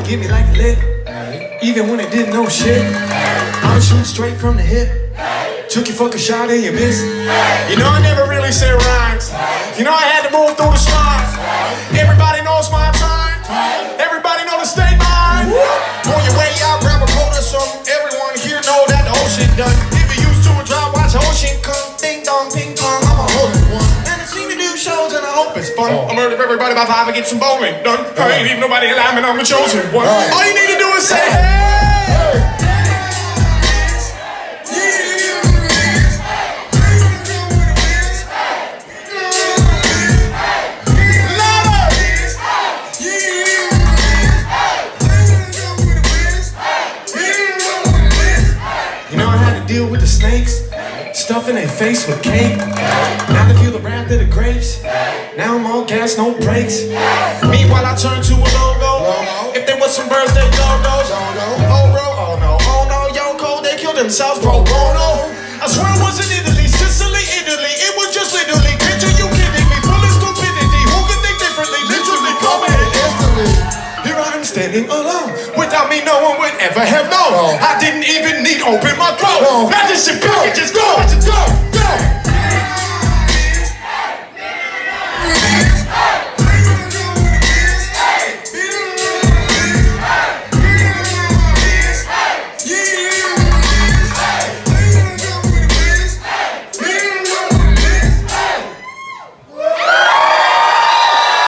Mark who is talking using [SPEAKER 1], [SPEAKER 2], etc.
[SPEAKER 1] get me like a lick. Even when it didn't know shit. I was shooting straight from the hip. Took your fucking shot and you missed. You know I never really said rhymes. You know I had to move through the slides. Everybody knows my time. Everybody know the state line. On your way out, grab a coat or something. Everyone here know that the ocean done. If you used to a drive, watch the ocean come. Ding dong, ping pong, I'm a holy one. And I seem to do shows and I hope it's fun. I murder everybody by 5 and get some bowling done. I ain't leave nobody alive and I'm the chosen one. All you need to do is say hey. Deal with the snakes, stuffing their face with cake. Now they feel the wrath of the grapes. Now I'm on gas, no brakes. Meanwhile I turn to a logo. If there was some birds, they Dodos. Oh bro, oh no, Yoko, they killed themselves pro bono. I swear it wasn't Italy, Sicily, Italy. It was just literally, picture you kidding me. Full of stupidity, who could think differently? Literally coming instantly. Here I am standing alone. Without me, no one would ever have known. I didn't even need to open my throat. Now this shit packages go. Go.